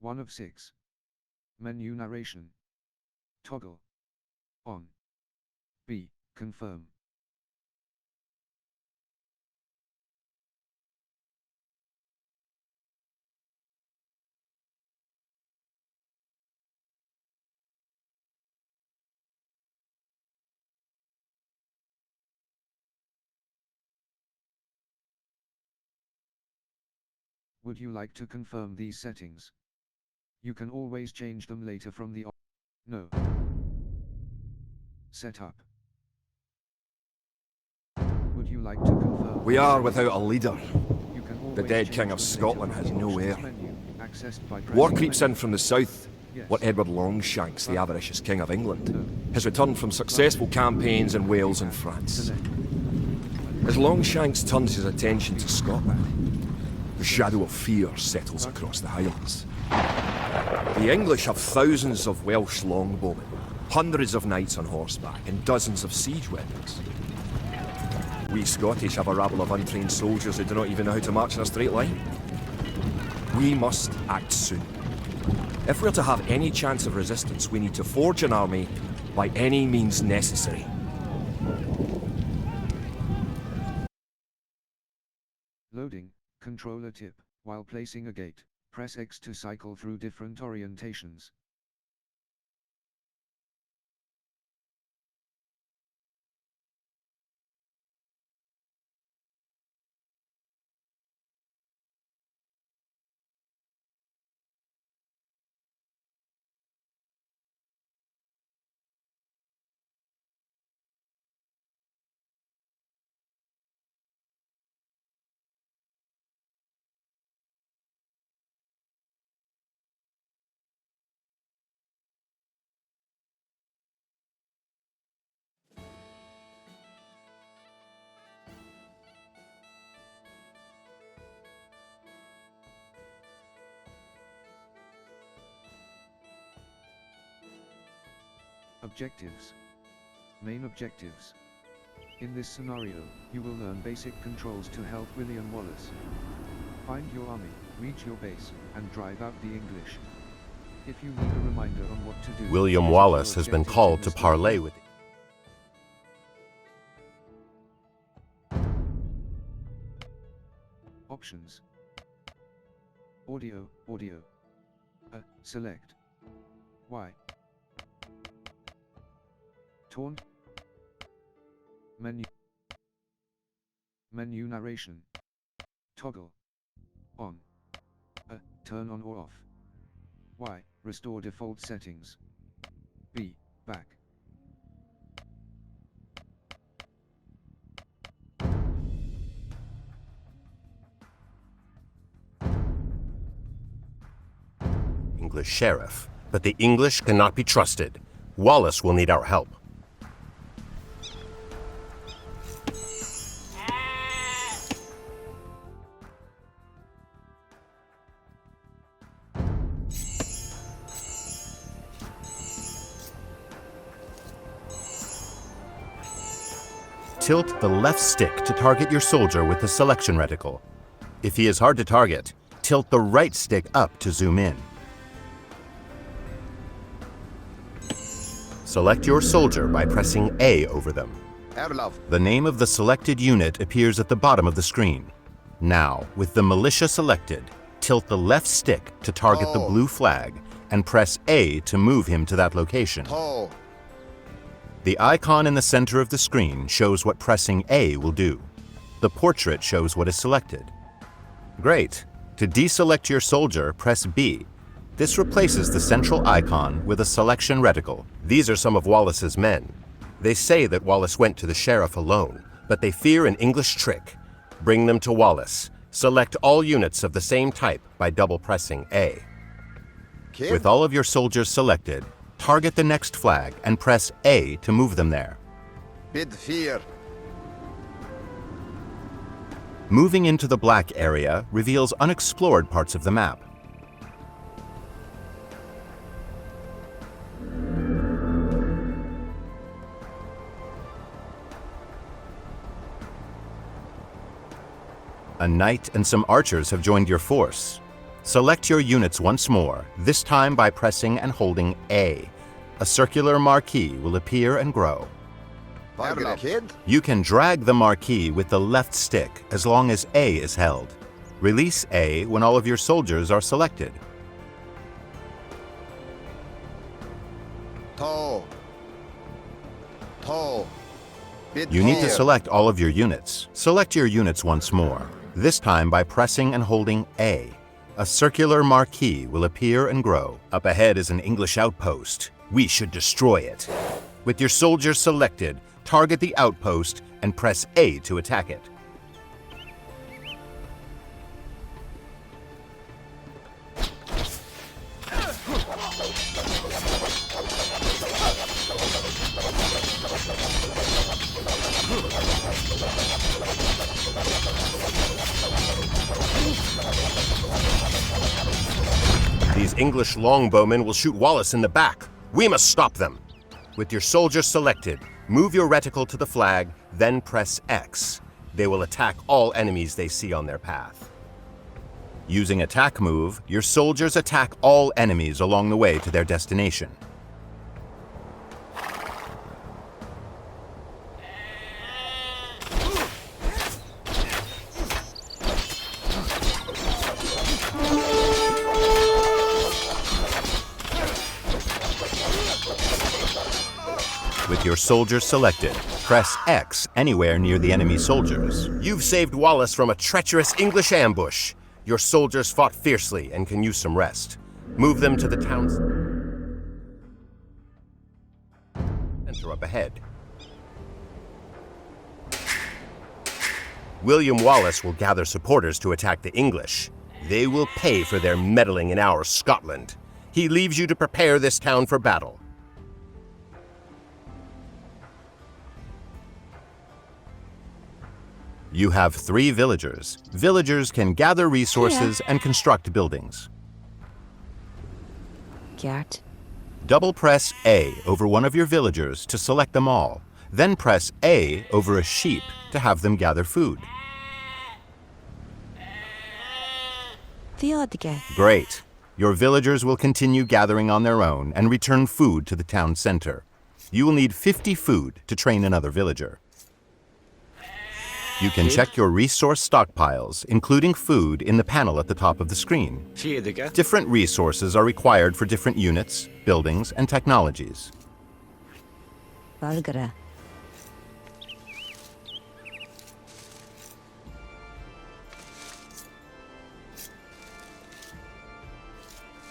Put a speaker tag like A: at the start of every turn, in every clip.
A: 1 of 6. Menu narration. Toggle. On. B. Confirm. Would you like to confirm these settings? You can always change them later from the No. Setup. Would you like to confirm?
B: We are without a leader.
A: You can always
B: The dead
A: change
B: King of
A: them later
B: Scotland
A: from
B: has
A: the
B: no
A: options
B: heir.
A: menu, accessed by
B: War
A: pressing
B: creeps
A: menu.
B: in from the south.
A: Yes.
B: What Edward Longshanks, the avaricious King of England,
A: No.
B: has returned from successful campaigns in Wales and France.
A: Select.
B: As Longshanks turns his attention to Scotland, the shadow of fear settles across the Highlands. The English have thousands of Welsh longbowmen, hundreds of knights on horseback, and dozens of siege weapons. We Scottish have a rabble of untrained soldiers who do not even know how to march in a straight line. We must act soon. If we're to have any chance of resistance, we need to forge an army by any means necessary.
A: Loading. Controller tip. While placing a gate, press X to cycle through different orientations. Objectives. Main objectives. In this scenario, you will learn basic controls to help William Wallace. Find your army, reach your base, and drive out the English. If you need a reminder on what to do,
C: William
A: visit
C: Wallace
A: your
C: has been
A: objectives
C: called
A: in
C: to
A: the
C: parley
A: story.
C: with
A: Options. Audio. Select. Y. Taunt. Menu. Menu narration. Toggle. On. Turn on or off. Y. Restore default settings. B. Back.
C: English sheriff, but the English cannot be trusted. Wallace will need our help. Tilt the left stick to target your soldier with the selection reticle. If he is hard to target, tilt the right stick up to zoom in. Select your soldier by pressing A over them. The name of the selected unit appears at the bottom of the screen. Now, with the militia selected, tilt the left stick to target the blue flag and press A to move him to that location. The icon in the center of the screen shows what pressing A will do. The portrait shows what is selected. Great. To deselect your soldier, press B. This replaces the central icon with a selection reticle. These are some of Wallace's men. They say that Wallace went to the sheriff alone, but they fear an English trick. Bring them to Wallace. Select all units of the same type by double pressing A. With all of your soldiers selected, target the next flag and press A to move them there.
D: Bid fear.
C: Moving into the black area reveals unexplored parts of the map. A knight and some archers have joined your force. Select your units once more, this time by pressing and holding A. A circular marquee will appear and grow. You can drag the marquee with the left stick as long as A is held. Release A when all of your soldiers are selected. You need to select all of your units. Select your units once more, this time by pressing and holding A. A circular marquee will appear and grow. Up ahead is an English outpost. We should destroy it. With your soldiers selected, target the outpost and press A to attack it. These English longbowmen will shoot Wallace in the back. We must stop them. With your soldiers selected, move your reticle to the flag, then press X. They will attack all enemies they see on their path. Using attack move, your soldiers attack all enemies along the way to their destination. With your soldiers selected, press X anywhere near the enemy soldiers. You've saved Wallace from a treacherous English ambush. Your soldiers fought fiercely and can use some rest. Move them to the town's center up ahead. William Wallace will gather supporters to attack the English. They will pay for their meddling in our Scotland. He leaves you to prepare this town for battle. You have 3 villagers. Villagers can gather resources and construct buildings.
D: Gert.
C: Double press A over one of your villagers to select them all. Then press A over a sheep to have them gather food. Great. Your villagers will continue gathering on their own and return food to the town center. You will need 50 food to train another villager. You can check your resource stockpiles, including food, in the panel at the top of the screen. Different resources are required for different units, buildings, and technologies.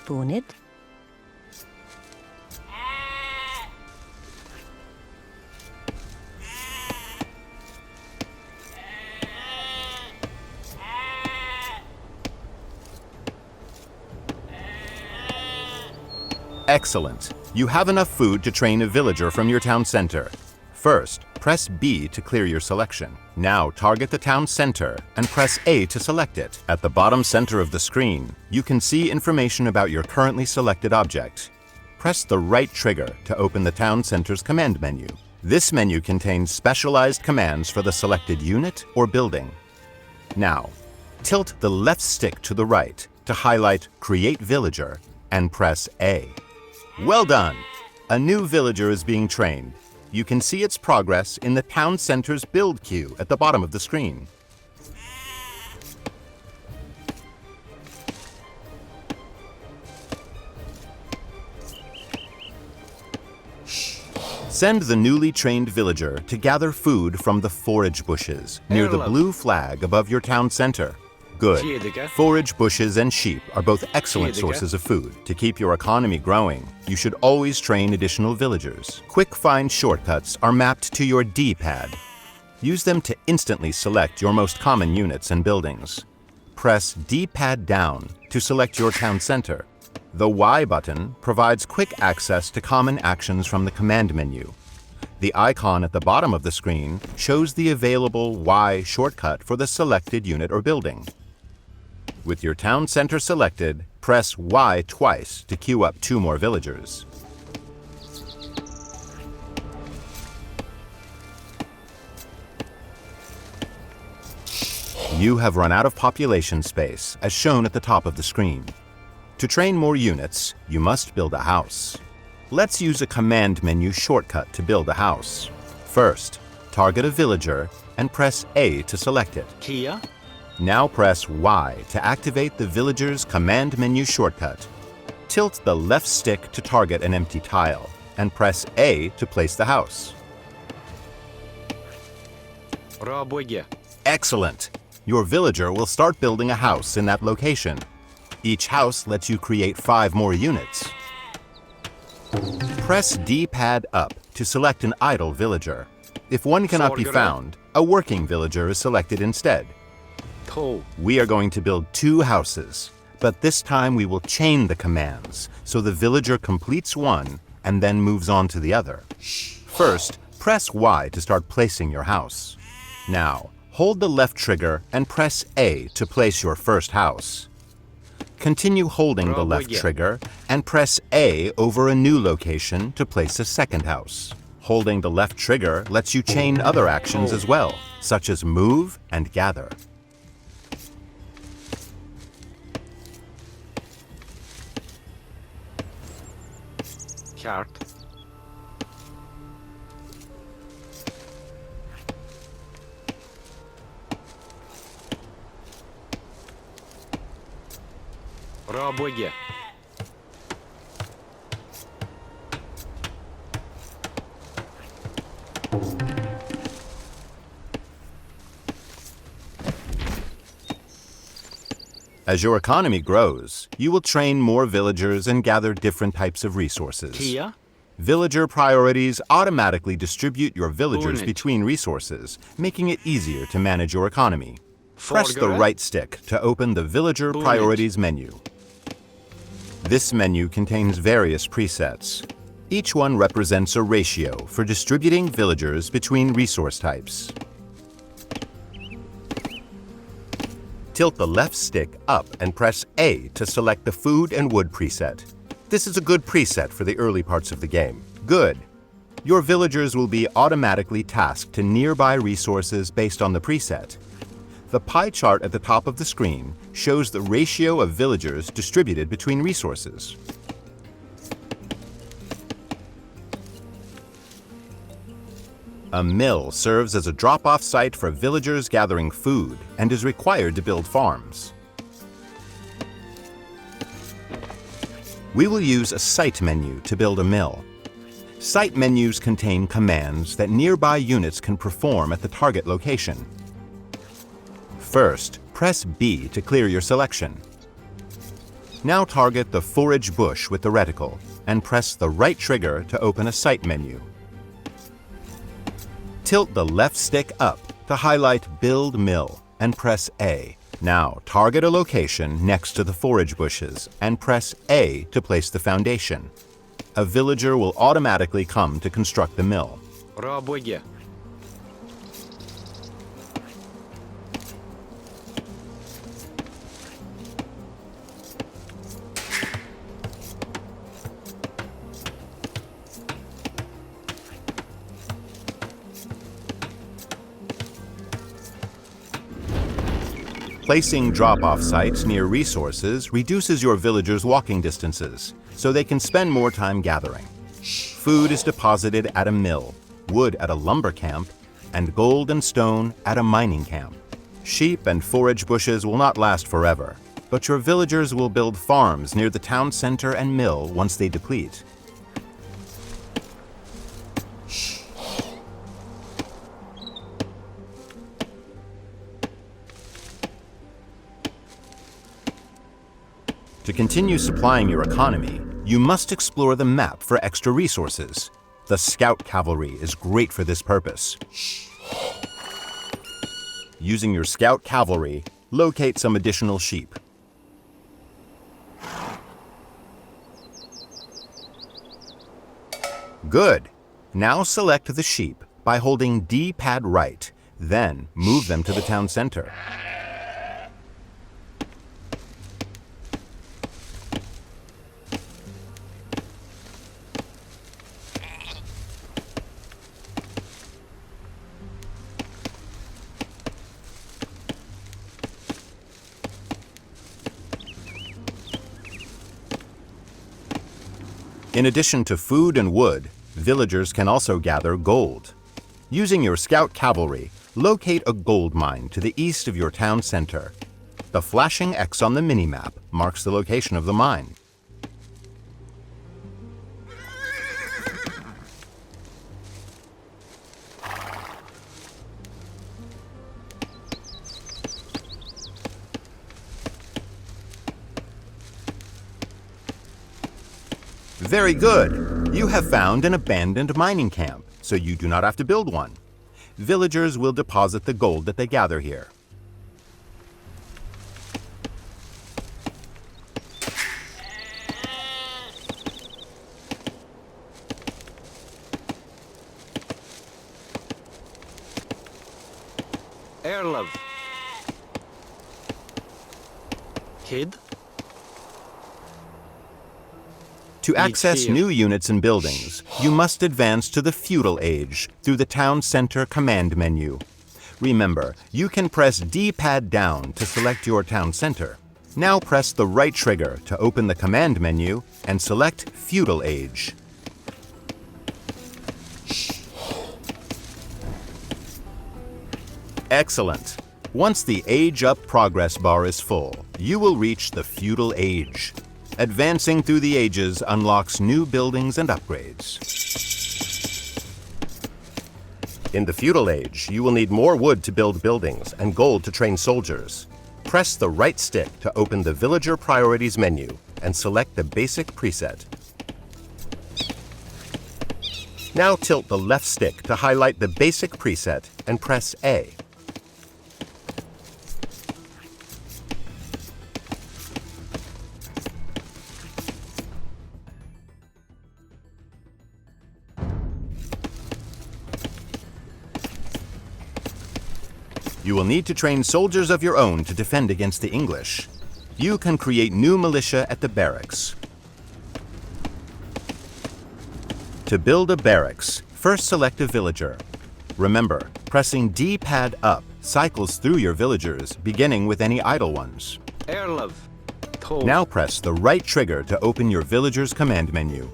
D: Bonnet.
C: Excellent. You have enough food to train a villager from your town center. First, press B to clear your selection. Now target the town center and press A to select it. At the bottom center of the screen, you can see information about your currently selected object. Press the right trigger to open the town center's command menu. This menu contains specialized commands for the selected unit or building. Now, tilt the left stick to the right to highlight Create Villager and press A. Well done! A new villager is being trained. You can see its progress in the town center's build queue at the bottom of the screen. Send the newly trained villager to gather food from the forage bushes near the blue flag above your town center. Good. Forage bushes and sheep are both excellent sources of food. To keep your economy growing, you should always train additional villagers. Quick find shortcuts are mapped to your D-pad. Use them to instantly select your most common units and buildings. Press D-pad down to select your town center. The Y button provides quick access to common actions from the command menu. The icon at the bottom of the screen shows the available Y shortcut for the selected unit or building. With your town center selected, press Y twice to queue up 2 more villagers. You have run out of population space, as shown at the top of the screen. To train more units, you must build a house. Let's use a command menu shortcut to build a house. First, target a villager and press A to select it.
D: Here.
C: Now press Y to activate the villager's command menu shortcut. Tilt the left stick to target an empty tile and press A to place the house.
D: Рабоге.
C: Excellent! Your villager will start building a house in that location. Each house lets you create 5 more units. Press D-pad up to select an idle villager. If one cannot be found, a working villager is selected instead.
D: Oh.
C: We are going to build 2 houses, but this time we will chain the commands so the villager completes one and then moves on to the other. First, press Y to start placing your house. Now, hold the left trigger and press A to place your first house. Continue holding the left trigger and press A over a new location to place a second house. Holding the left trigger lets you chain other actions as well, such as move and gather.
D: Heart. Рабоге.
C: As your economy grows, you will train more villagers and gather different types of resources.
D: Here.
C: Villager priorities automatically distribute your villagers
D: Unit.
C: between resources, making it easier to manage your economy. Press the
D: Forgare.
C: right stick to open the Villager
D: Unit.
C: Priorities menu. This menu contains various presets. Each one represents a ratio for distributing villagers between resource types. Tilt the left stick up and press A to select the Food and Wood preset. This is a good preset for the early parts of the game. Good. Your villagers will be automatically tasked to nearby resources based on the preset. The pie chart at the top of the screen shows the ratio of villagers distributed between resources. A mill serves as a drop-off site for villagers gathering food and is required to build farms. We will use a site menu to build a mill. Site menus contain commands that nearby units can perform at the target location. First, press B to clear your selection. Now target the forage bush with the reticle and press the right trigger to open a site menu. Tilt the left stick up to highlight Build Mill and press A. Now target a location next to the forage bushes and press A to place the foundation. A villager will automatically come to construct the mill.
D: Рабоге.
C: Placing drop-off sites near resources reduces your villagers' walking distances, so they can spend more time gathering. Food is deposited at a mill, wood at a lumber camp, and gold and stone at a mining camp. Sheep and forage bushes will not last forever, but your villagers will build farms near the town center and mill once they deplete. To continue supplying your economy, you must explore the map for extra resources. The scout cavalry is great for this purpose. Using your scout cavalry, locate some additional sheep. Good. Now select the sheep by holding D-pad right, then move them to the town center. In addition to food and wood, villagers can also gather gold. Using your scout cavalry, locate a gold mine to the east of your town center. The flashing X on the minimap marks the location of the mine. Very good! You have found an abandoned mining camp, so you do not have to build one. Villagers will deposit the gold that they gather here.
D: Erlov. Kid.
C: To access
D: here.
C: new units and buildings, you must advance to the feudal age through the town center command menu. Remember, you can press D-pad down to select your town center. Now press the right trigger to open the command menu and select feudal age. Excellent. Once the Age Up progress bar is full, you will reach the feudal age. Advancing through the ages unlocks new buildings and upgrades. In the feudal age, you will need more wood to build buildings and gold to train soldiers. Press the right stick to open the Villager Priorities menu and select the basic preset. Now tilt the left stick to highlight the basic preset and press A. You will need to train soldiers of your own to defend against the English. You can create new militia at the barracks. To build a barracks, first select a villager. Remember, pressing D-pad up cycles through your villagers, beginning with any idle ones.
D: Erlov. Tov.
C: Now press the right trigger to open your villager's command menu.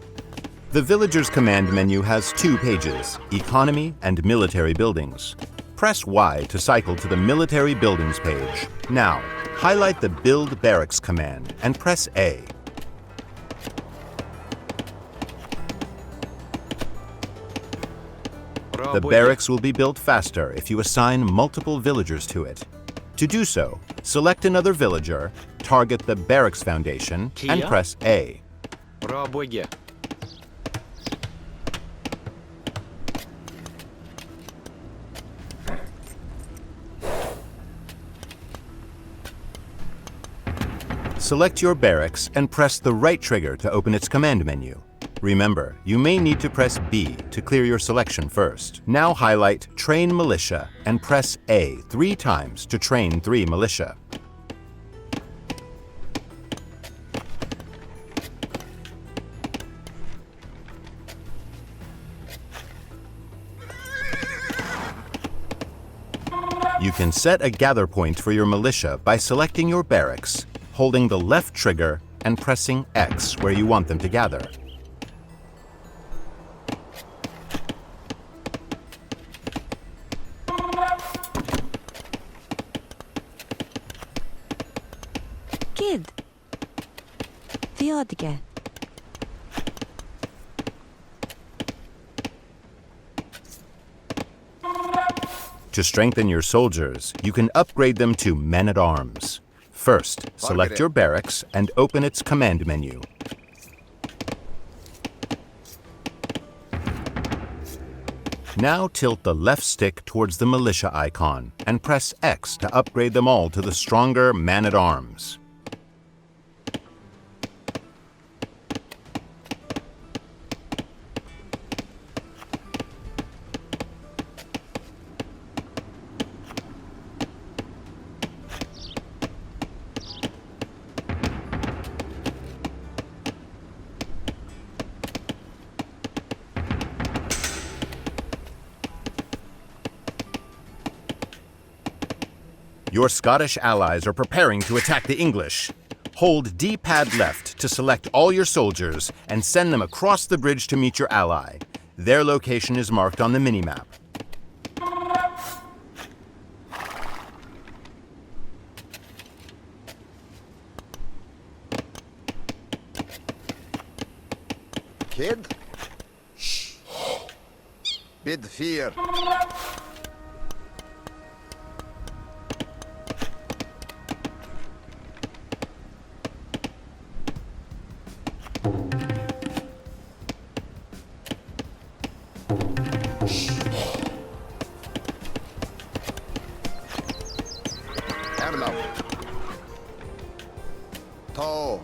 C: The villager's command menu has two pages, economy and military buildings. Press Y to cycle to the military buildings page. Now, highlight the Build Barracks command and press A. The barracks will be built faster if you assign multiple villagers to it. To do so, select another villager, target the barracks foundation, and
D: Kia?
C: press A.
D: Рабоге.
C: Select your barracks and press the right trigger to open its command menu. Remember, you may need to press B to clear your selection first. Now highlight Train Militia and press A 3 times to train 3 militia. You can set a gather point for your militia by selecting your barracks, holding the left trigger and pressing X where you want them to gather.
E: Kid. Theodige.
C: To strengthen your soldiers, you can upgrade them to men-at-arms. First, select your barracks and open its command menu. Now tilt the left stick towards the militia icon and press X to upgrade them all to the stronger man-at-arms. Your Scottish allies are preparing to attack the English. Hold D-pad left to select all your soldiers and send them across the bridge to meet your ally. Their location is marked on the minimap.
F: Kid? Bid fear. Erlav. To.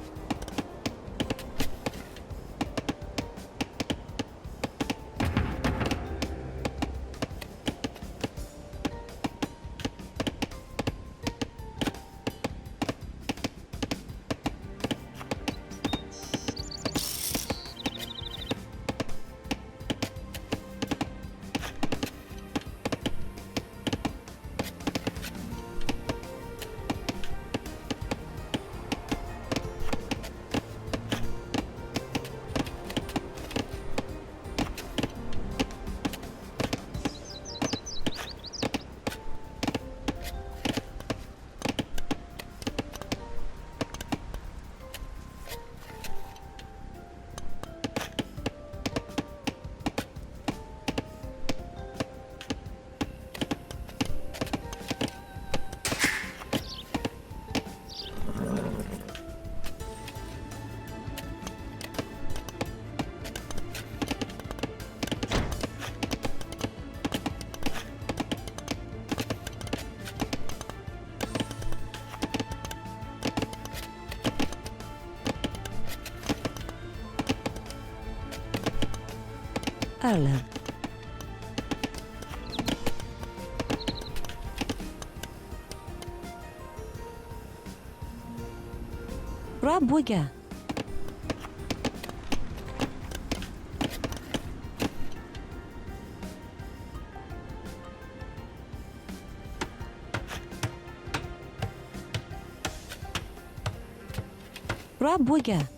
E: Erlev. Rabuga. Rabuga.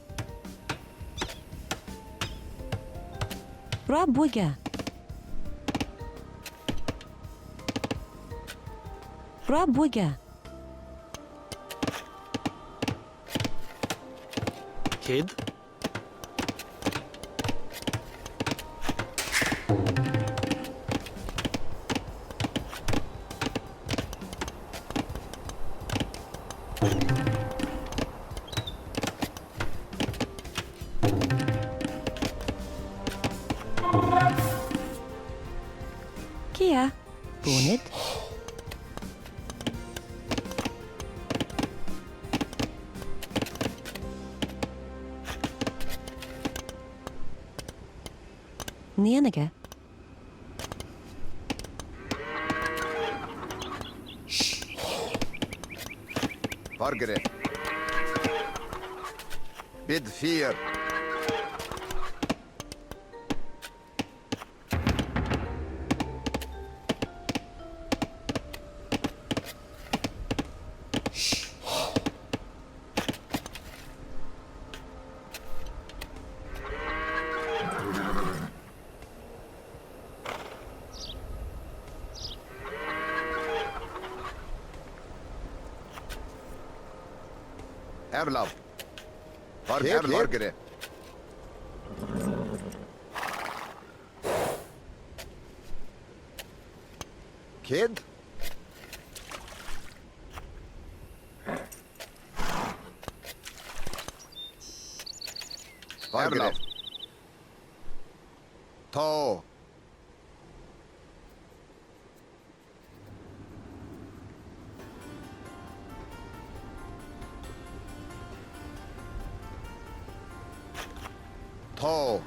E: Rabuga. Rabuga.
D: Kid?
E: Kia. Bonnet. Nienige.
F: Vargere. Bid fear. Erlav. Vargere. Kid? Vargere. To. To.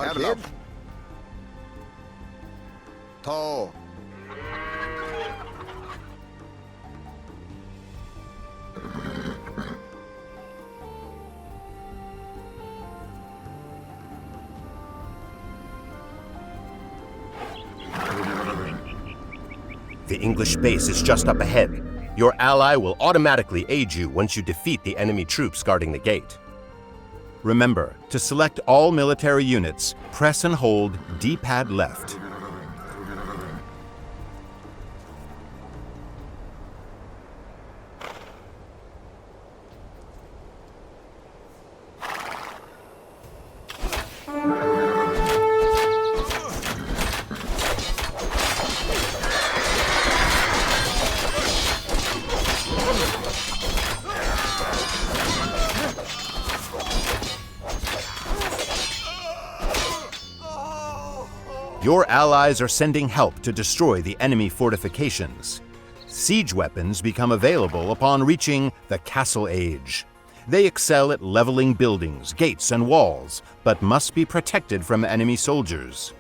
F: Kid. To.
C: The English base is just up ahead. Your ally will automatically aid you once you defeat the enemy troops guarding the gate. Remember, to select all military units, press and hold D-pad left. Your allies are sending help to destroy the enemy fortifications. Siege weapons become available upon reaching the Castle Age. They excel at leveling buildings, gates, and walls, but must be protected from enemy soldiers.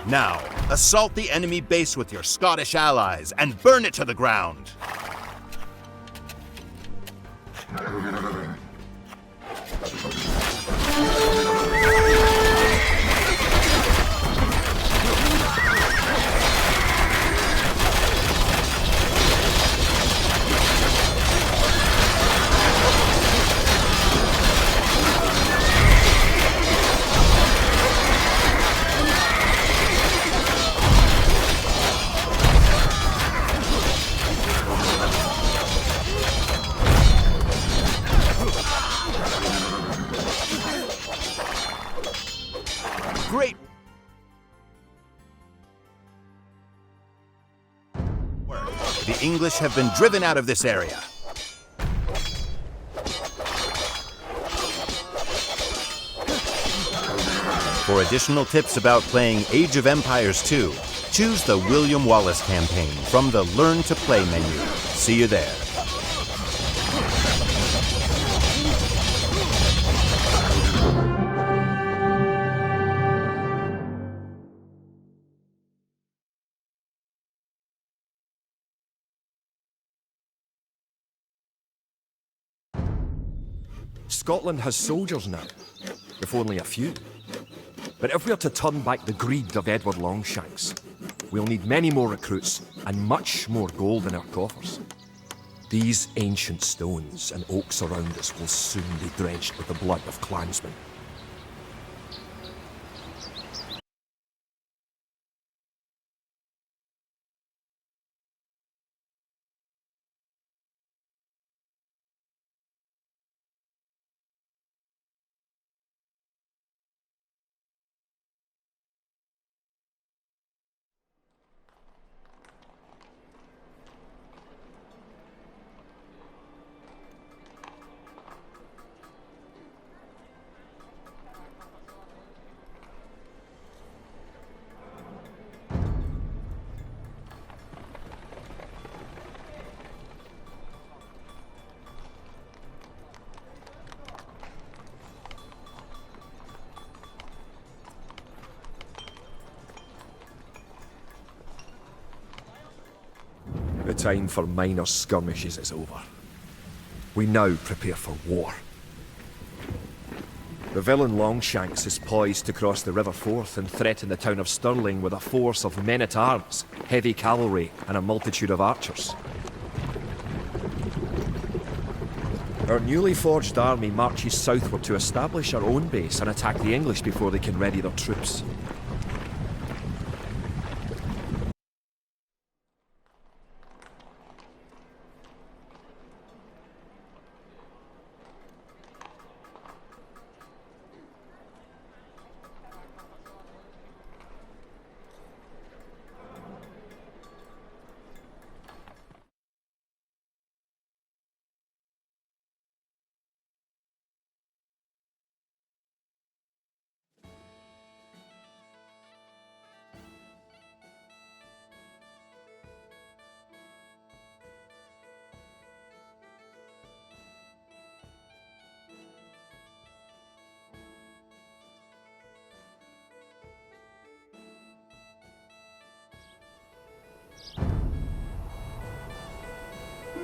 C: Now, assault the enemy base with your Scottish allies and burn it to the ground. Great! The English have been driven out of this area. For additional tips about playing Age of Empires 2, choose the William Wallace campaign from the Learn to Play menu. See you there.
B: Scotland has soldiers now, if only a few. But if we're to turn back the greed of Edward Longshanks, we'll need many more recruits and much more gold in our coffers. These ancient stones and oaks around us will soon be drenched with the blood of clansmen. The time for minor skirmishes is over. We now prepare for war. The villain Longshanks is poised to cross the River Forth and threaten the town of Stirling with a force of men-at-arms, heavy cavalry, and a multitude of archers. Our newly forged army marches southward to establish our own base and attack the English before they can ready their troops.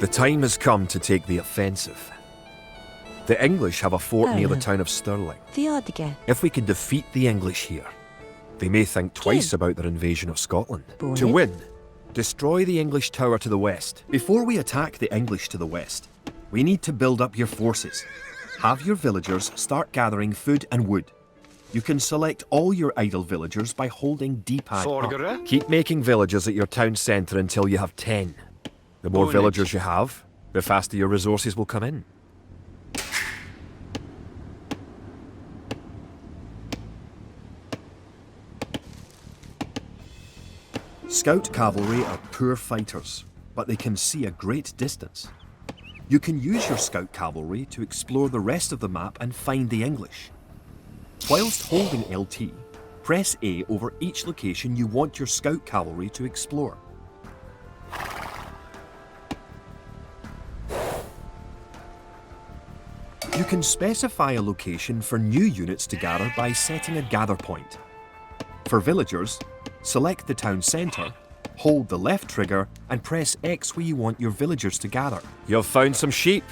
B: The time has come to take the offensive. The English have a fort near the town of Stirling.
E: Theodige.
B: If we can defeat the English here, they may think twice
E: Good.
B: about their invasion of Scotland.
E: Bonnet.
B: To win, destroy the English tower to the west. Before we attack the English to the west, we need to build up your forces. Have your villagers start gathering food and wood. You can select all your idle villagers by holding D-pad up.
D: Forgere.
B: Keep making villages at your town centre until you have 10. The more
D: Bonnet.
B: villagers you have, the faster your resources will come in. Scout cavalry are poor fighters, but they can see a great distance. You can use your scout cavalry to explore the rest of the map and find the English. Whilst holding LT, press A over each location you want your scout cavalry to explore. You can specify a location for new units to gather by setting a gather point. For villagers, select the town centre, hold the left trigger and press X where you want your villagers to gather. You've found some sheep.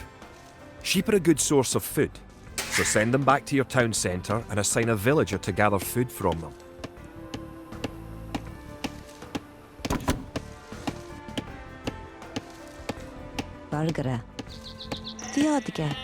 B: Sheep are a good source of food, so send them back to your town centre and assign a villager to gather food from them.
E: Bargara. Theodige.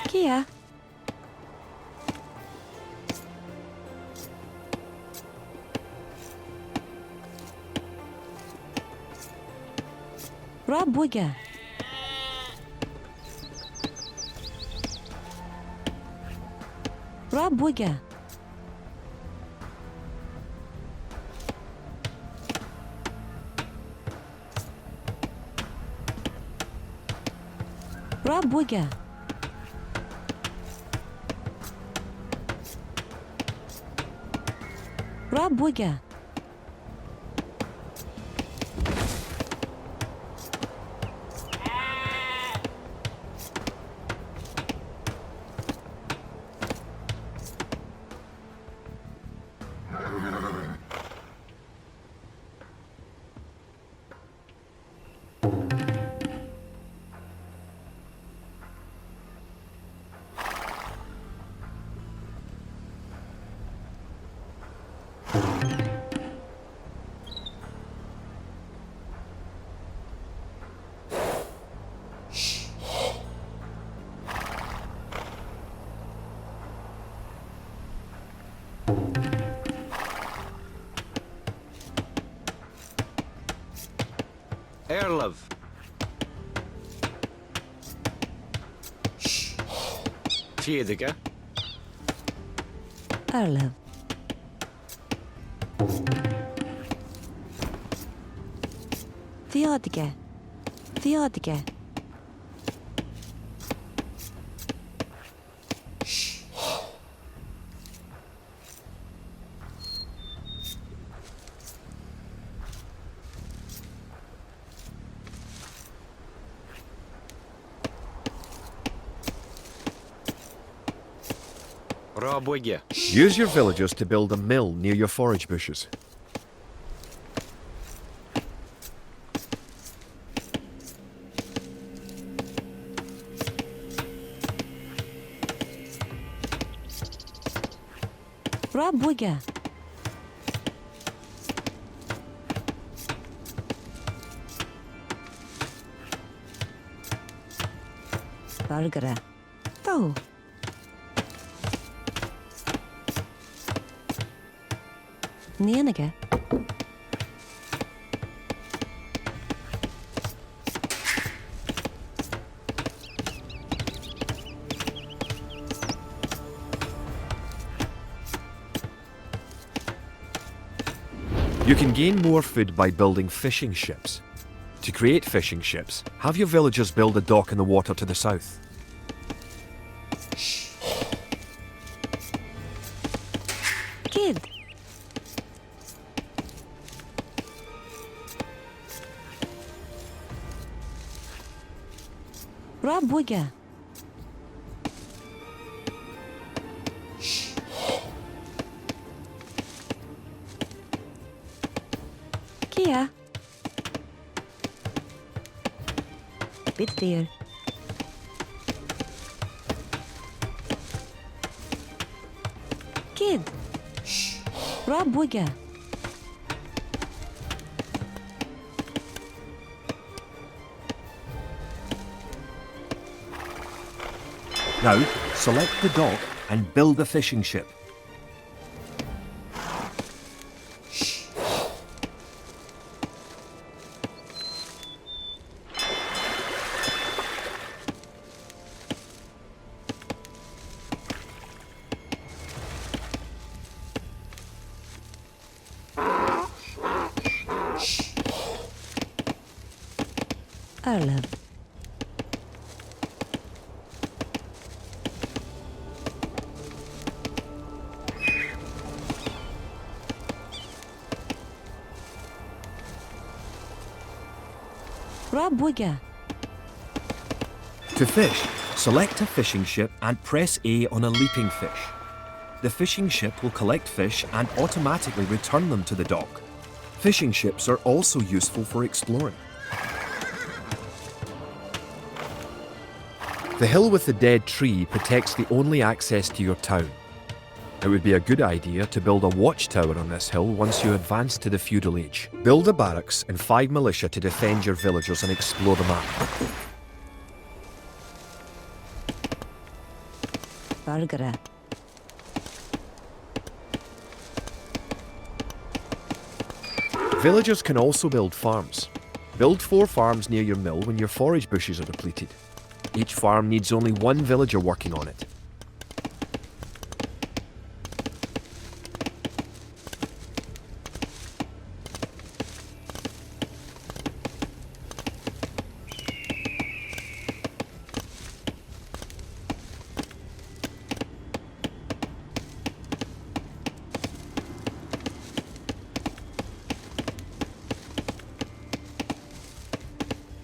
E: Kia. Rabuga. Rabuga. Rabuga. Rabuga.
D: Erlov. Fiedige.
E: Arlev. Theodige. Theodige.
D: Rabuige.
B: Use your villagers to build a mill near your forage bushes.
E: Rabuige. Burger. Tau. Nenige.
B: You can gain more food by building fishing ships. To create fishing ships, have your villagers build a dock in the water to the south.
E: Kid. Rabuige. Kia. Bit dear. Kid. Rabuige.
B: Now, select the dock and build a fishing ship.
E: Arlev. Rabuige.
B: To fish, select a fishing ship and press A on a leaping fish. The fishing ship will collect fish and automatically return them to the dock. Fishing ships are also useful for exploring. The hill with the dead tree protects the only access to your town. It would be a good idea to build a watchtower on this hill once you advance to the feudal age. Build a barracks and 5 militia to defend your villagers and explore the map.
E: Burger.
B: Villagers can also build farms. Build 4 farms near your mill when your forage bushes are depleted. Each farm needs only 1 villager working on it.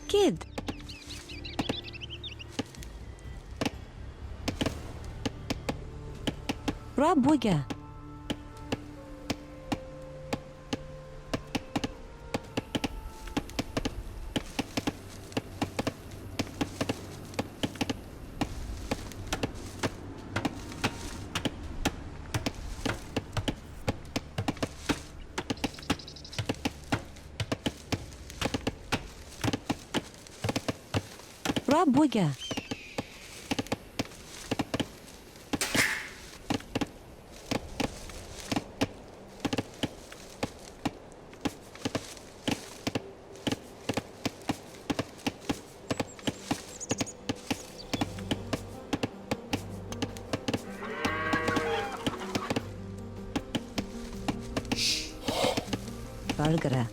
E: Kid. Rabuige. Rabuige. Burger.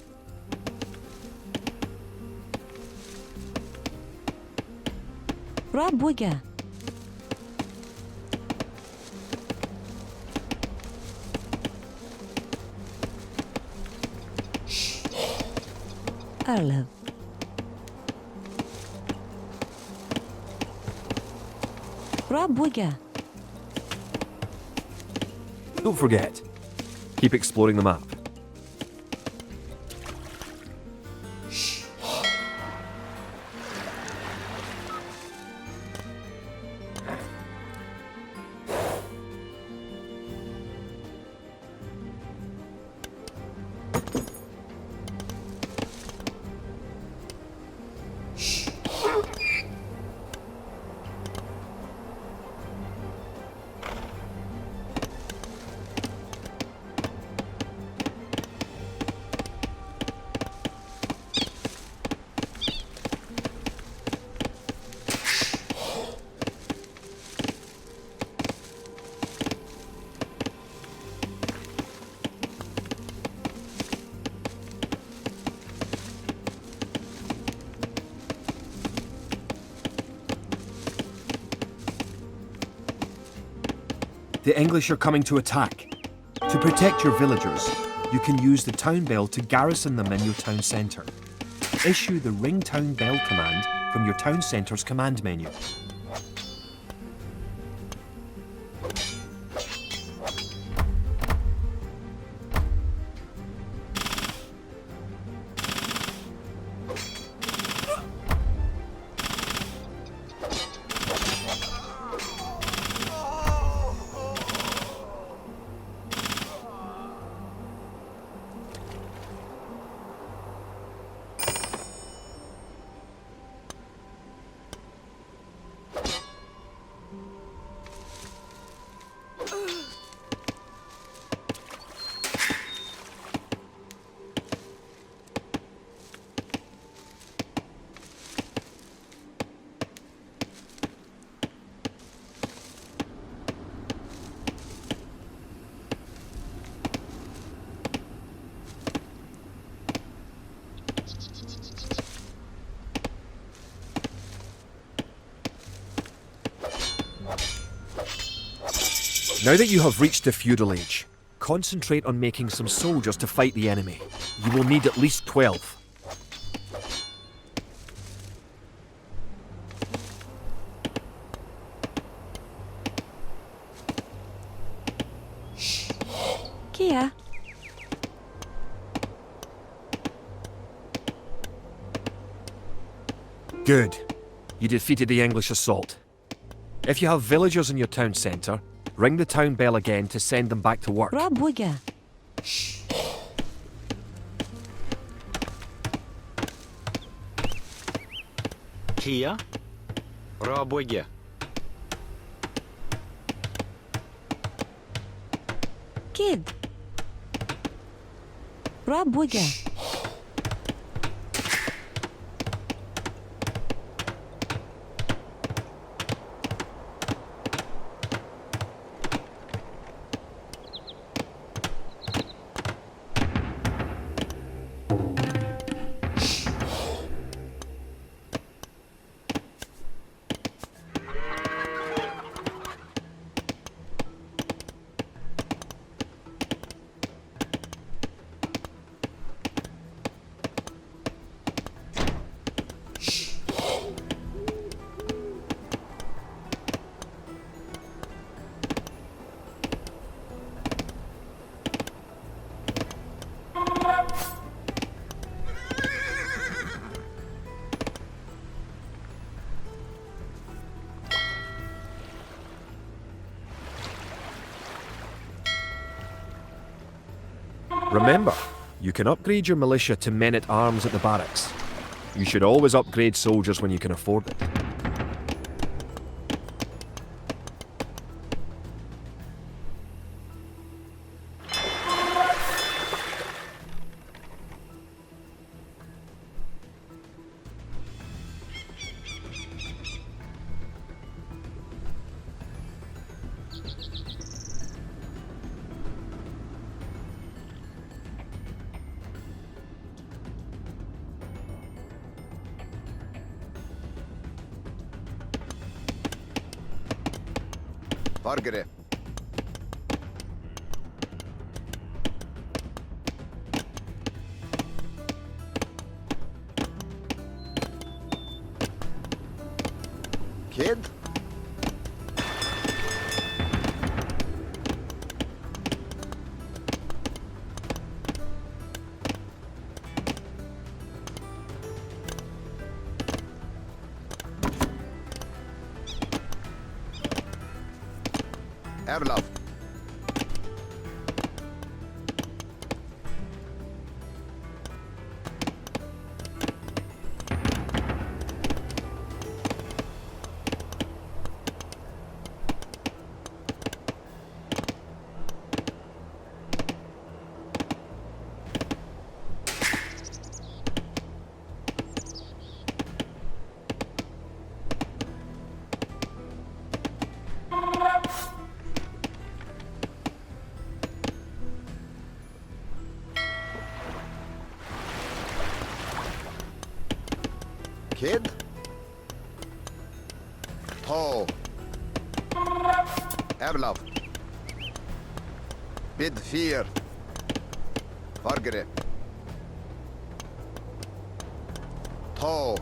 E: Rabuige. Arlev. Rabuige.
B: Don't forget, keep exploring the map. The English are coming to attack. To protect your villagers, you can use the town bell to garrison them in your town centre. Issue the ring town bell command from your town centre's command menu. Now that you have reached the feudal age, concentrate on making some soldiers to fight the enemy. You will need at least 12.
E: Kia.
B: Good. You defeated the English assault. If you have villagers in your town centre, ring the town bell again to send them back to work.
E: Rabuga.
D: Kia. Rabuga.
E: Kid. Rabuga.
B: Remember, you can upgrade your militia to men-at-arms at the barracks. You should always upgrade soldiers when you can afford it.
F: Margaret. Kid? Erlav. Kid? Ho. Erlav. Bid fear. Vargre. Ho.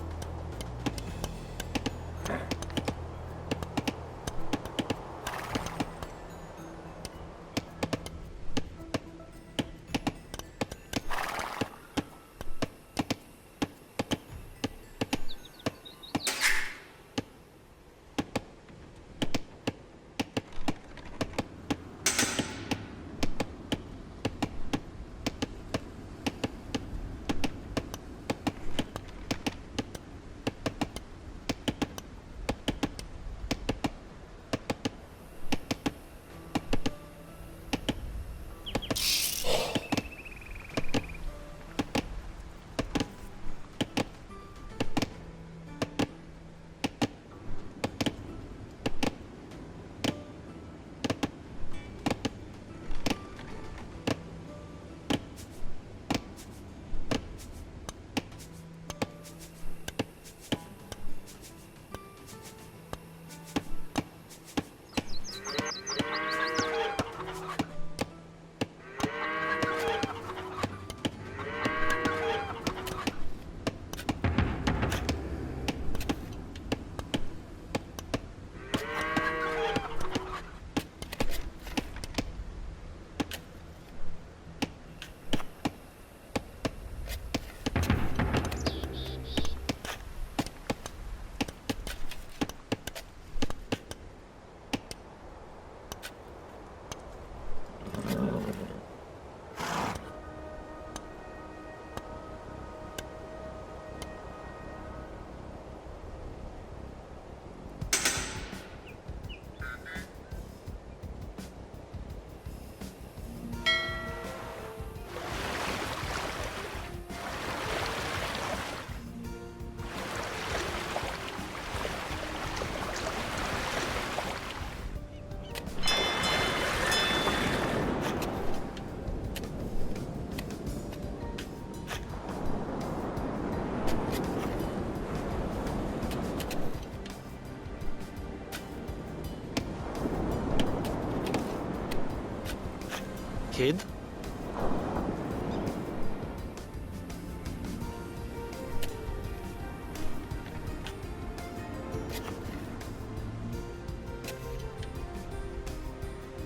D: Kid?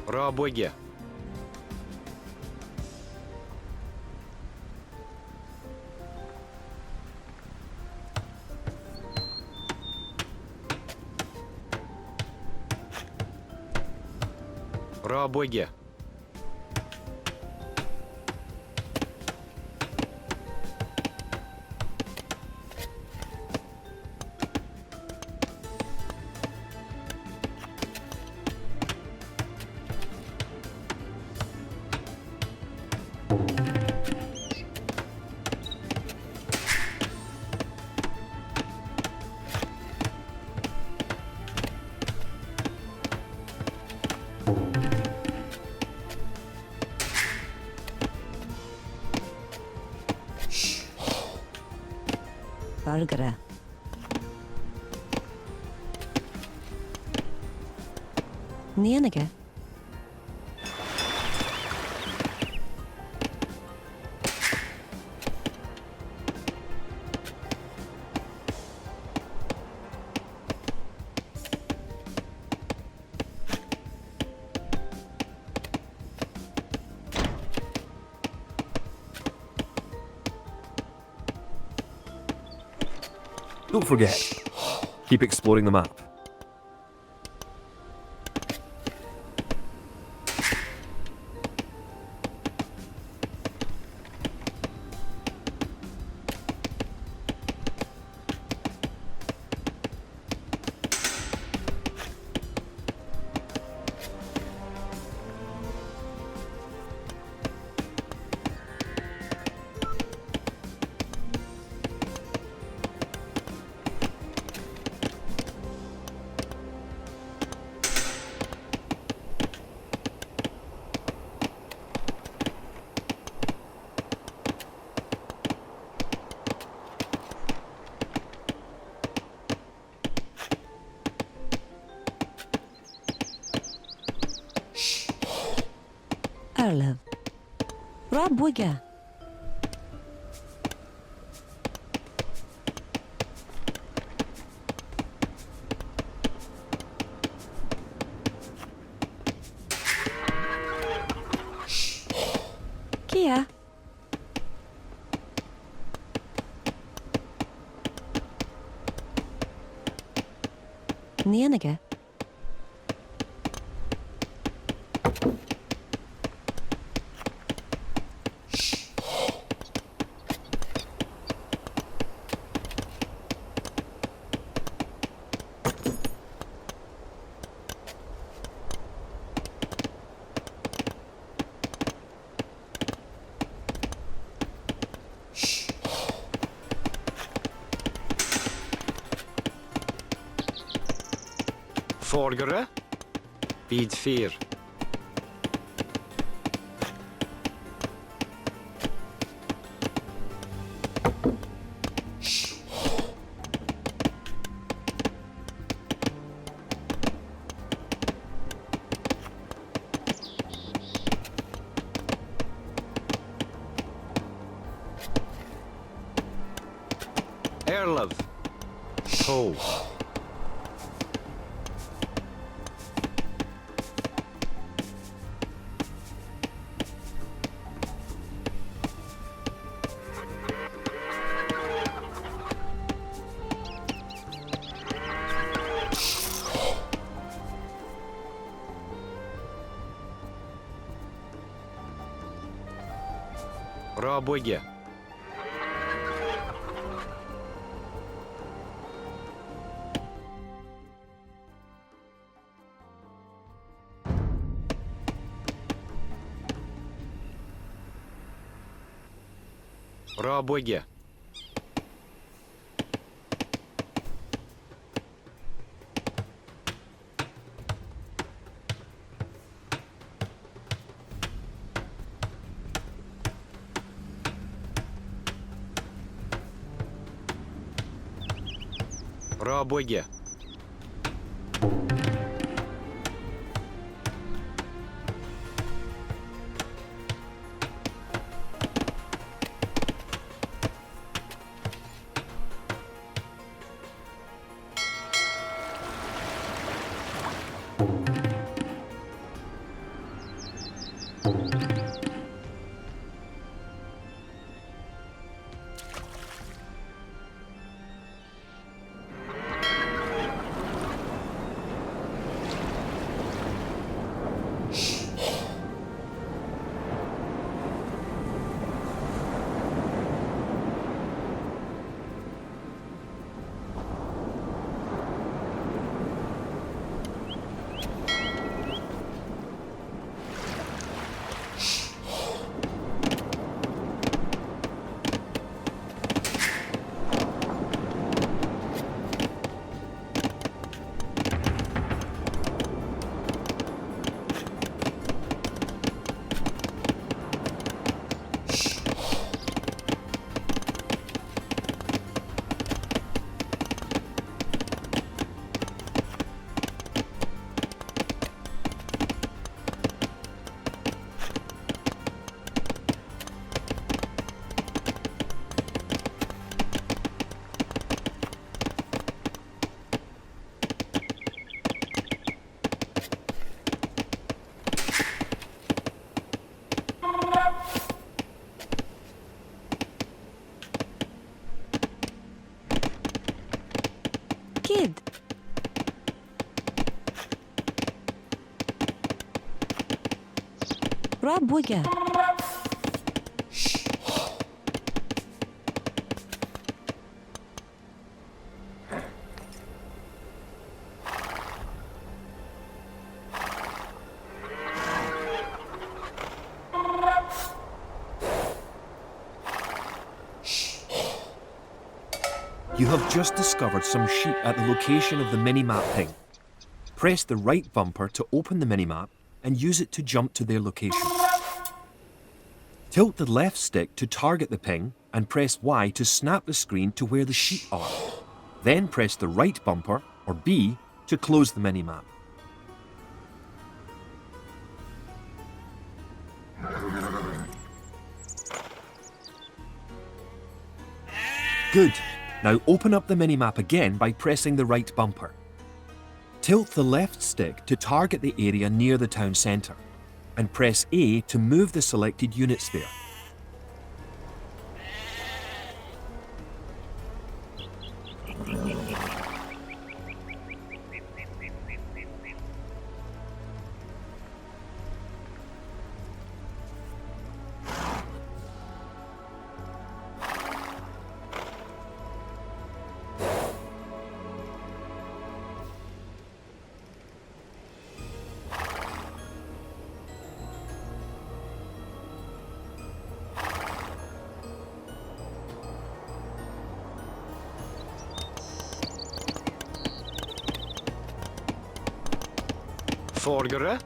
D: Рабоге. Рабоге.
E: Vargre. Nienige.
B: Don't forget, keep exploring the map.
E: Harlev. Rob Wigger. Kia. Nienige.
D: Vorgere. Bid 4. Erlev. Ho. Rabwege. Rabwege. Rabwege.
E: Kid. Rob Wigger.
B: You have just discovered some sheep at the location of the minimap ping. Press the right bumper to open the minimap and use it to jump to their location. Tilt the left stick to target the ping and press Y to snap the screen to where the sheep are. Then press the right bumper, or B, to close the minimap. Good. Now open up the minimap again by pressing the right bumper. Tilt the left stick to target the area near the town centre, and press A to move the selected units there.
D: Vordere.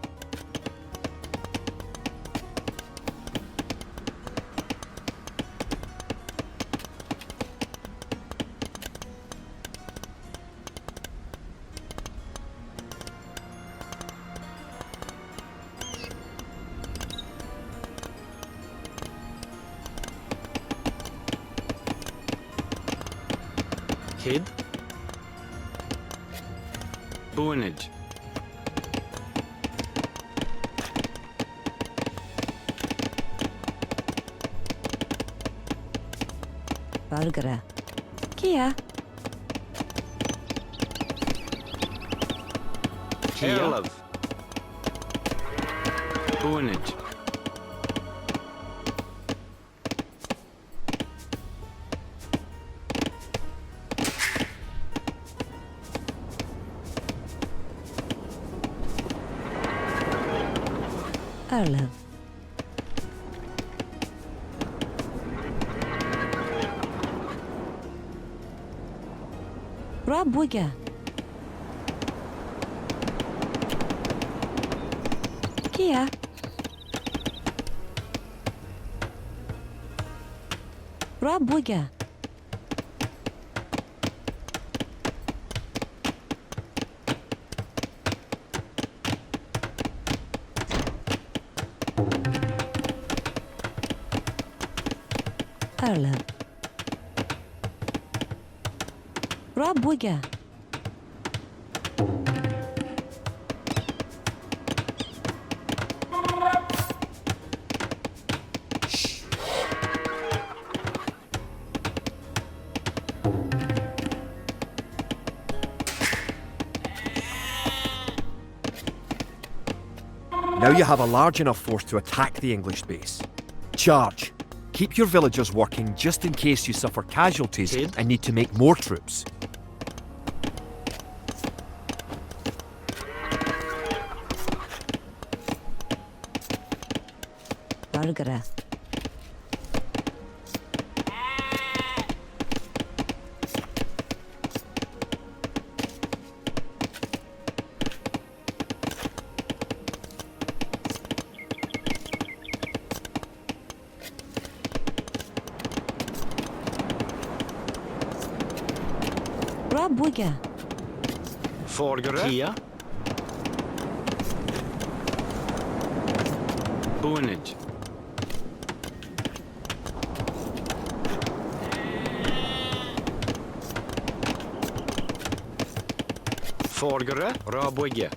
D: Kid. Boonage.
E: Burger. Kia.
D: Airlove. Boonage.
E: Erlev. Rabwiga. Kia. Rabwiga. Erlev. Rabwiga.
B: Now you have a large enough force to attack the English base. Charge. Keep your villagers working just in case you suffer casualties
D: Kid.
B: and need to make more troops.
E: Burger. Rabwiga.
D: Vordere. Kia. Boonage. Vordere. Rabwiga.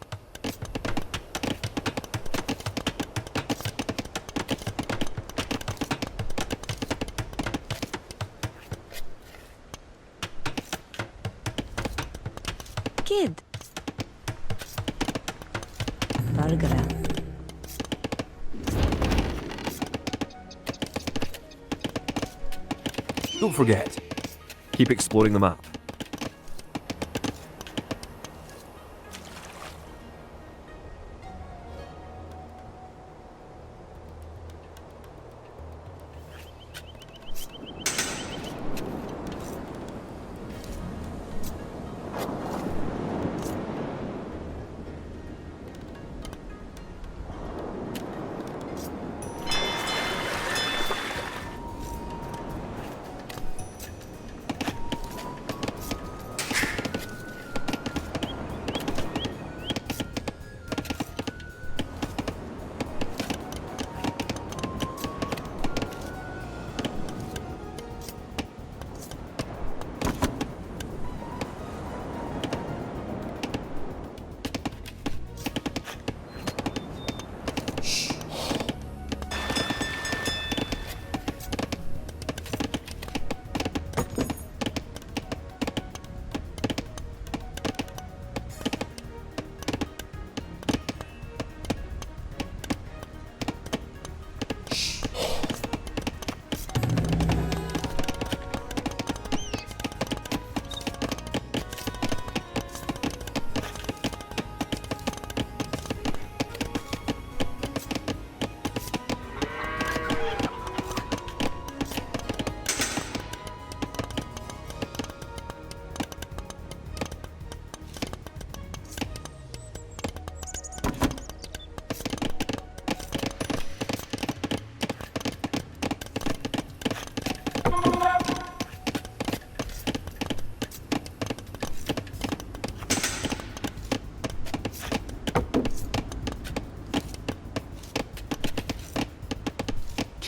E: Kid. Burger.
B: Don't forget, keep exploring the map.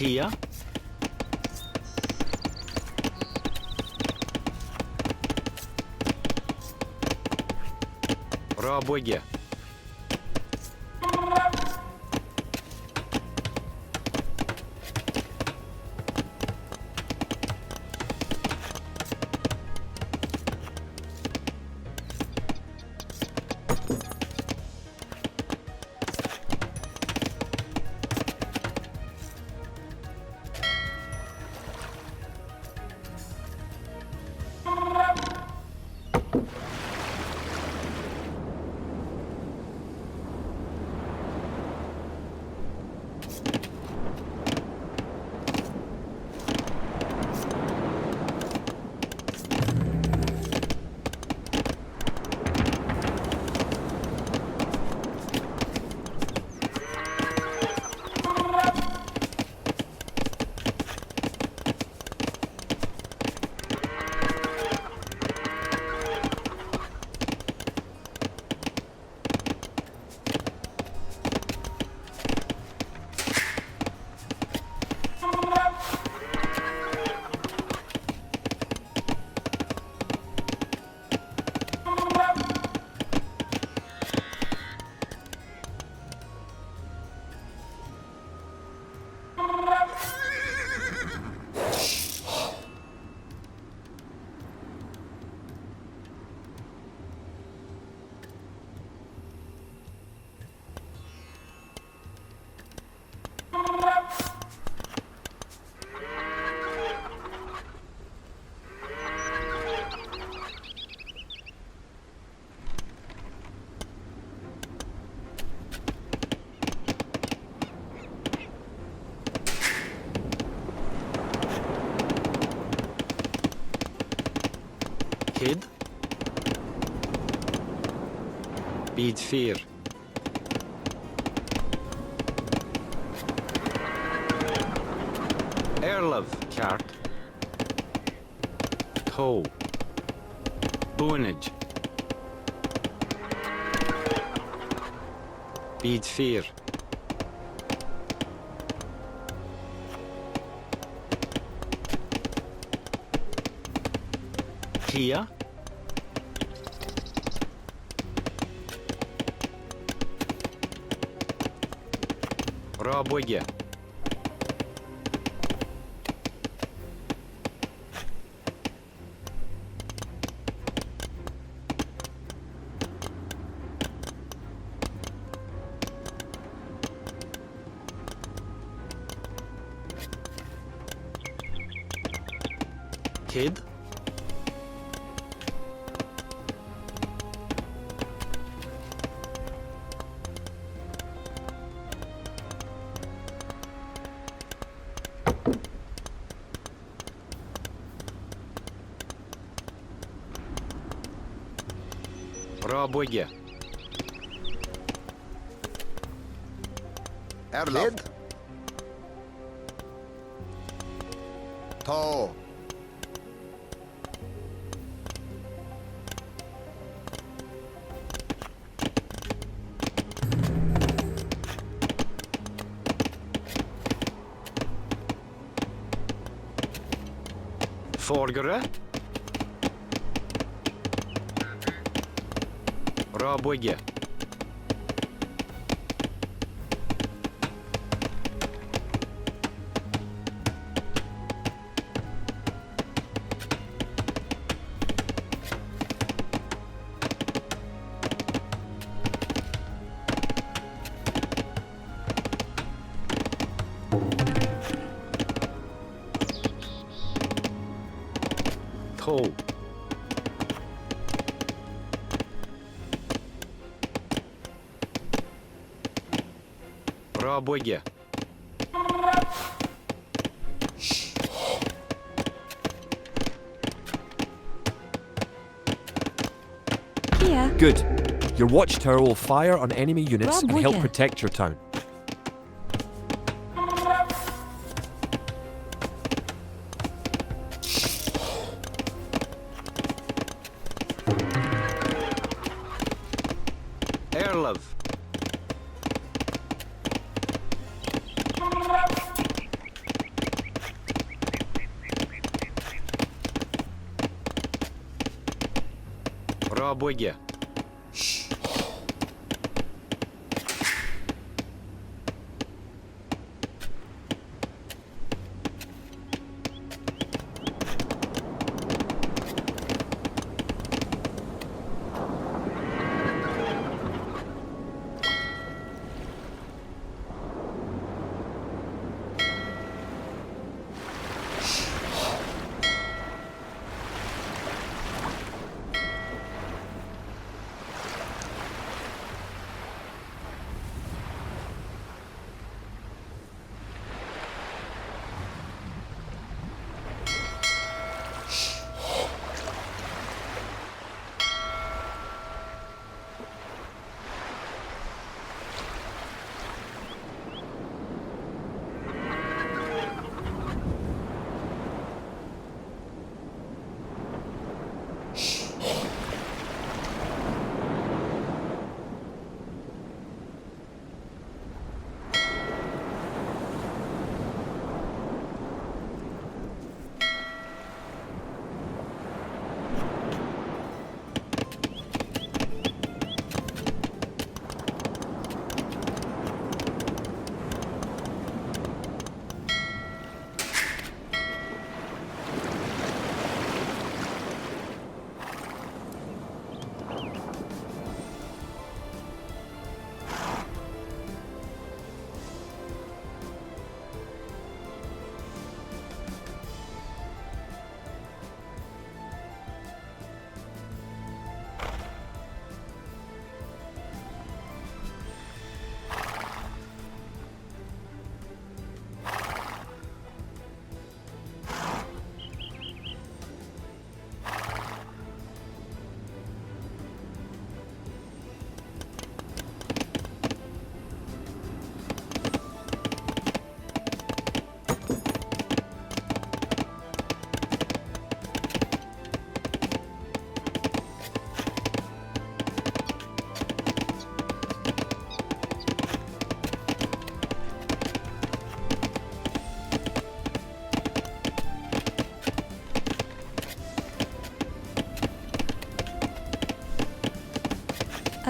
D: Kia. Rabwege. Kid. Bid 4. Erlov Kart. Toe. Boonage. Bid 4. Kia. Rabwege. Kid. Rabwege.
F: Erlov. Toe.
D: Forgere. Rabwege. Toe. Rabwege.
E: Kia.
B: Good. Your watchtower will fire on enemy units and help
E: Rabwege.
B: protect your town.
D: Erlov. Пробуйте.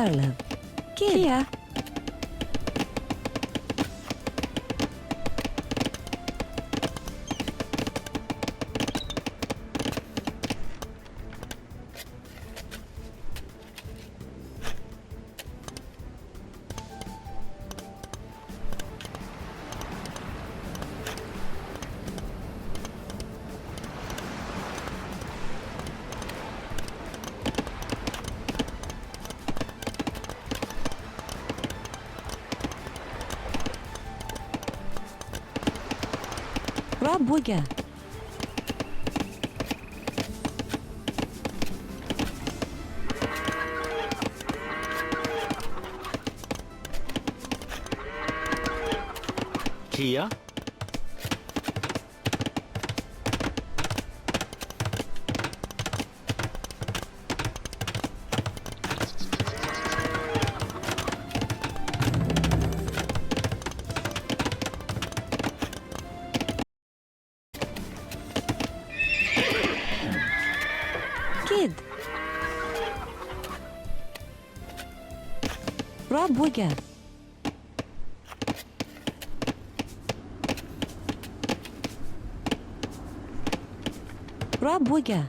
E: Arlev. Kia. Пробуйте.
D: Kia.
E: Kid. Пробуйте. Пробуйте.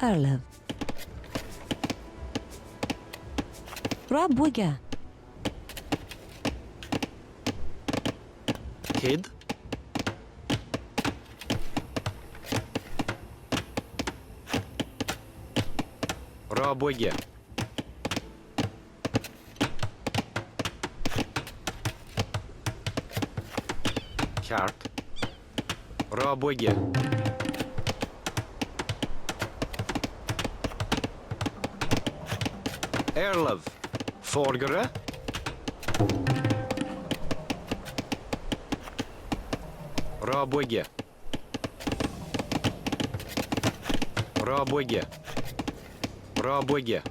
E: Arlev. Пробуйте.
D: Kid. Пробуйте. Chart. Rabwege. Erlev. Forgere. Rabwege. Rabwege. Rabwege.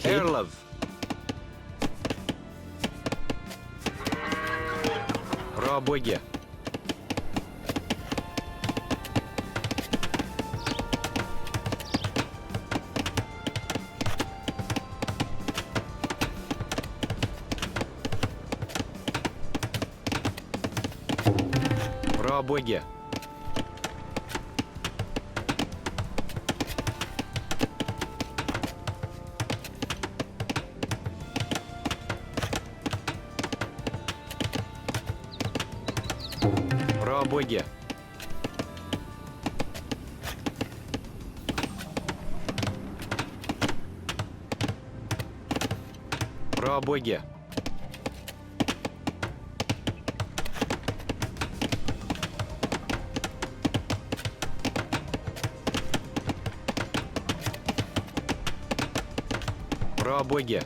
D: Erlev. Rabwege. Rabwege. Rabwege. Rabwege. Rabwege.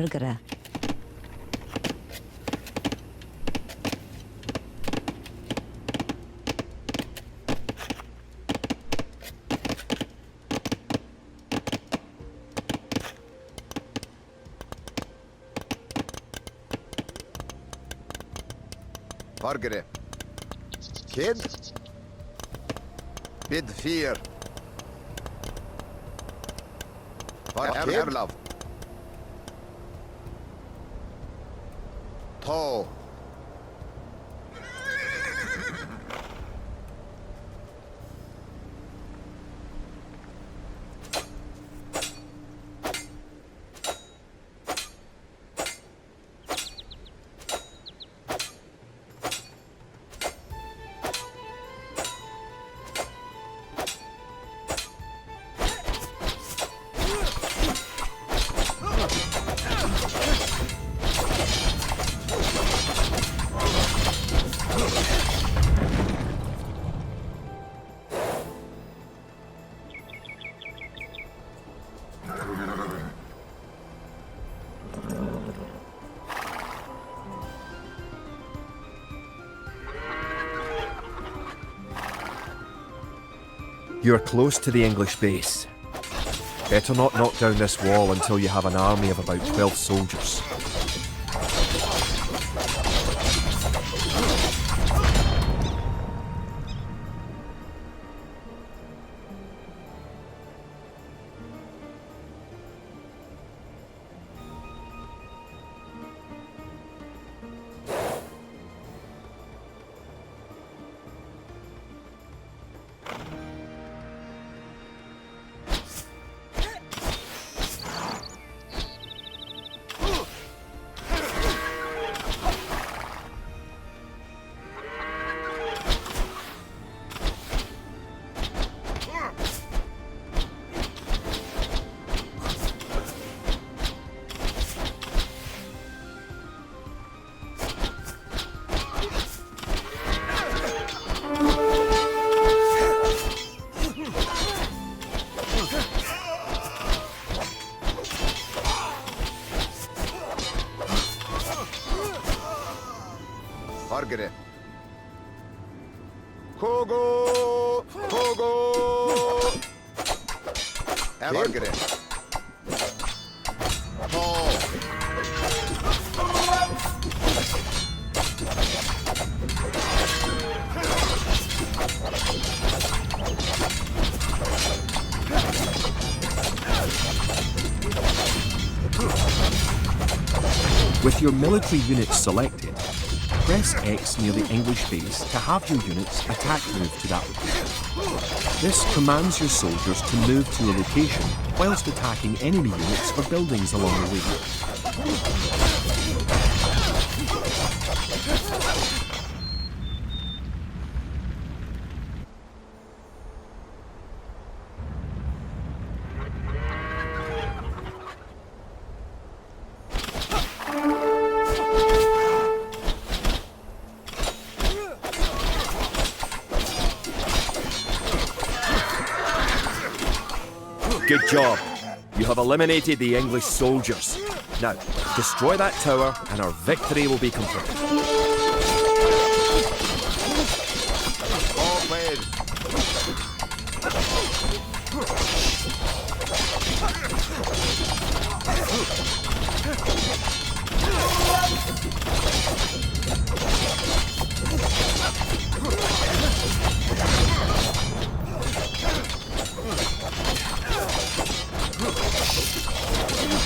E: Forgere.
F: Fargere. Kid. Bid fear. Erlev. To.
B: You are close to the English base. Better not knock down this wall until you have an army of about 12 soldiers.
F: Fargere. Kogo! Kogo! Fargere.
B: With your military units selected, press X near the English base to have your units attack move to that location. This commands your soldiers to move to a location whilst attacking enemy units or buildings along the way. Good job. You have eliminated the English soldiers. Now, destroy that tower and our victory will be complete.
F: All played.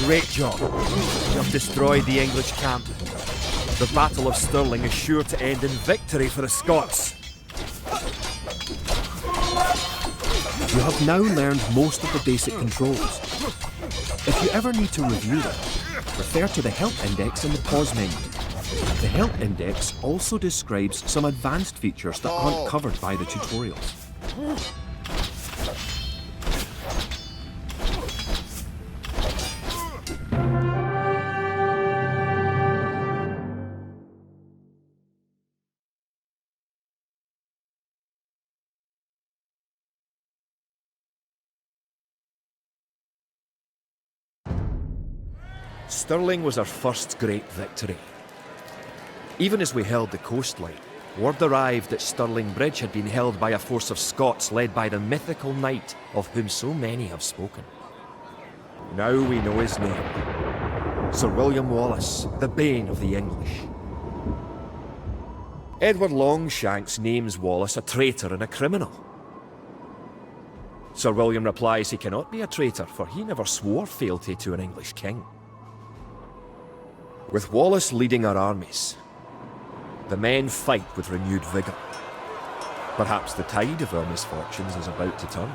B: Great job. You have destroyed the English camp. The Battle of Stirling is sure to end in victory for the Scots. You have now learned most of the basic controls. If you ever need to review them, refer to the Help Index in the pause menu. The Help Index also describes some advanced features that aren't covered by the tutorials. Stirling was our first great victory. Even as we held the coastline, word arrived that Stirling Bridge had been held by a force of Scots led by the mythical knight of whom so many have spoken. Now we know his name. Sir William Wallace, the bane of the English. Edward Longshanks names Wallace a traitor and a criminal. Sir William replies he cannot be a traitor, for he never swore fealty to an English king. With Wallace leading our armies, the men fight with renewed vigour. Perhaps the tide of our misfortunes is about to turn.